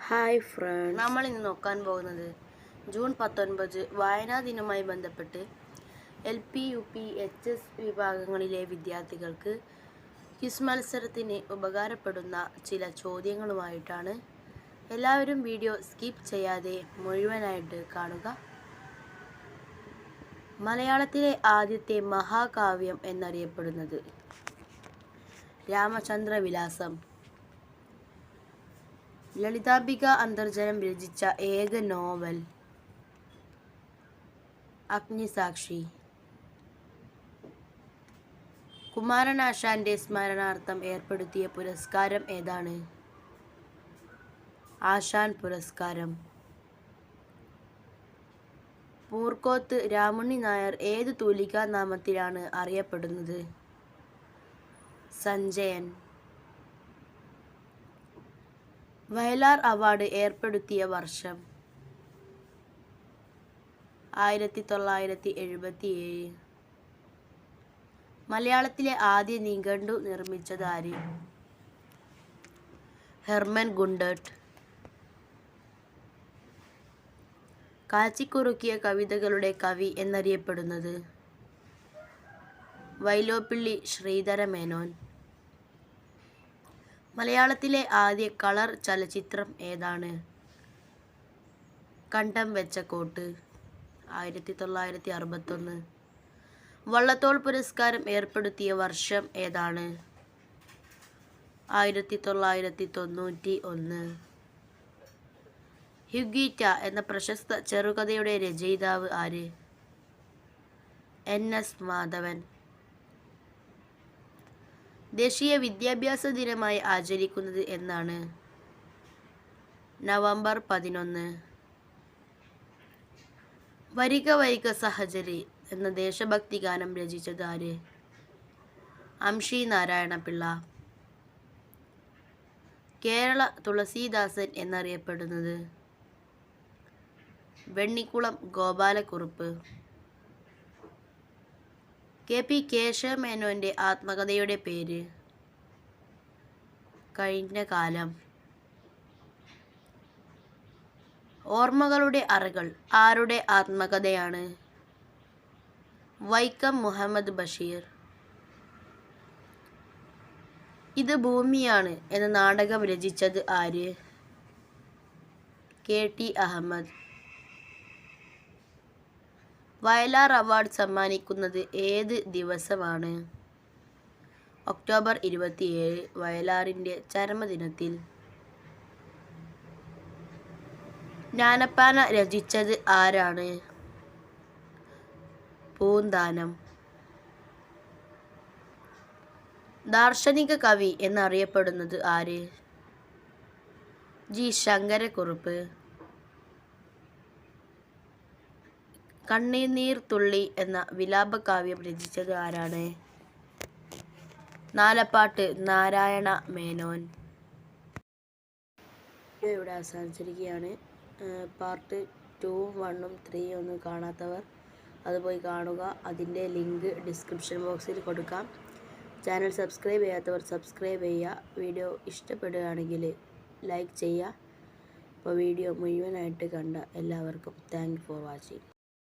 Hi friends, നമ്മൾ ഇന്ന് നോക്കാൻ പോകുന്നത് ജൂൺ 19 വായനാ ദിനവുമായി ബന്ധപ്പെട്ട് LP, UP, HS വിഭാഗങ്ങളിലെ വിദ്യാർത്ഥികൾക്ക് ക്വിസ് മത്സരത്തിന് ഉപകാരപ്പെടുന്ന ചില ചോദ്യങ്ങളുമായിട്ടാണ്. എല്ലാവരും വീഡിയോ സ്കിപ്പ് ചെയ്യാതെ മുഴുവനായിട്ട് കാണുക. മലയാളത്തിലെ ആദ്യത്തെ മഹാകാവ്യം എന്നറിയപ്പെടുന്നത്? രാമചന്ദ്രവിലാസം. ലളിതാംബിക അന്തർജനം രചിച്ച ഏക നോവൽ? അഗ്നിസാക്ഷി. കുമാരനാശാന്റെ സ്മരണാർത്ഥം ഏർപ്പെടുത്തിയ പുരസ്കാരം ഏതാണ്? ആശാൻ പുരസ്കാരം. പൂർക്കോത്ത് രാമുണ്ണി നായർ ഏത് തൂലികാ നാമത്തിലാണ് അറിയപ്പെടുന്നത്? സഞ്ജയൻ. വയലാർ അവാർഡ് ഏർപ്പെടുത്തിയ വർഷം? 1977. മലയാളത്തിലെ ആദ്യ നിഘണ്ടു നിർമ്മിച്ചത് ആര്? Hermann Gundert. കാച്ചിക്കുറുക്കിയ കവിതകളുടെ കവി എന്നറിയപ്പെടുന്നത്? വൈലോപ്പിള്ളി ശ്രീധരമേനോൻ. മലയാളത്തിലെ ആദ്യ കളർ ചലച്ചിത്രം ഏതാണ്? കണ്ടം വെച്ച കോട്ട്. 1961. വള്ളത്തോൾ പുരസ്കാരം ഏർപ്പെടുത്തിയ വർഷം ഏതാണ്? 1991. ഹ്യൂഗീറ്റ എന്ന പ്രശസ്ത ചെറുകഥയുടെ രചയിതാവ് ആര്? NS മാധവൻ. ദേശീയ വിദ്യാഭ്യാസ ദിനമായി ആചരിക്കുന്നത് എന്നാണ്? നവംബർ 11. വരിക വരിക സഹചരി എന്ന ദേശഭക്തി ഗാനം രചിച്ചത് ആര്? അംഷി നാരായണപിള്ള. കേരള തുളസീദാസൻ എന്നറിയപ്പെടുന്നത്? വെണ്ണിക്കുളം ഗോപാലക്കുറുപ്പ്. KP കേശവമേനോന്റെ ആത്മകഥയുടെ പേര്? കഴിഞ്ഞ കാലം. ഓർമ്മകളുടെ അറകൾ ആരുടെ ആത്മകഥയാണ്? വൈക്കം മുഹമ്മദ് ബഷീർ. ഇത് ഭൂമിയാണ് എന്ന നാടകം രചിച്ചത് ആര്? KT അഹമ്മദ്. വയലാർ അവാർഡ് സമ്മാനിക്കുന്നത് ഏത് ദിവസമാണ്? ഒക്ടോബർ 27, വയലാറിൻ്റെ ചരമദിനത്തിൽ. ജ്ഞാനപ്പാന രചിച്ചത് ആരാണ്? പൂന്താനം. ദാർശനിക കവി എന്നറിയപ്പെടുന്നത് ആര്? G. ശങ്കരക്കുറുപ്പ്. കണ്ണുനീർ തുള്ളി എന്ന വിലാപകാവ്യം രചിച്ചത് ആരാണ്? നാലപ്പാട്ട് നാരായണ മേനോൻ. ഇവിടെ അവസാനിച്ചിരിക്കുകയാണ്. പാർട്ട് 2, 1, 3 ഒന്നും കാണാത്തവർ അത് പോയി കാണുക. അതിൻ്റെ ലിങ്ക് ഡിസ്ക്രിപ്ഷൻ ബോക്സിൽ കൊടുക്കാം. ചാനൽ സബ്സ്ക്രൈബ് ചെയ്യാത്തവർ സബ്സ്ക്രൈബ് ചെയ്യുക. വീഡിയോ ഇഷ്ടപ്പെടുകയാണെങ്കിൽ ലൈക്ക് ചെയ്യുക. അപ്പോൾ വീഡിയോ മുഴുവനായിട്ട് കണ്ട എല്ലാവർക്കും താങ്ക് യു ഫോർ വാച്ചിങ്.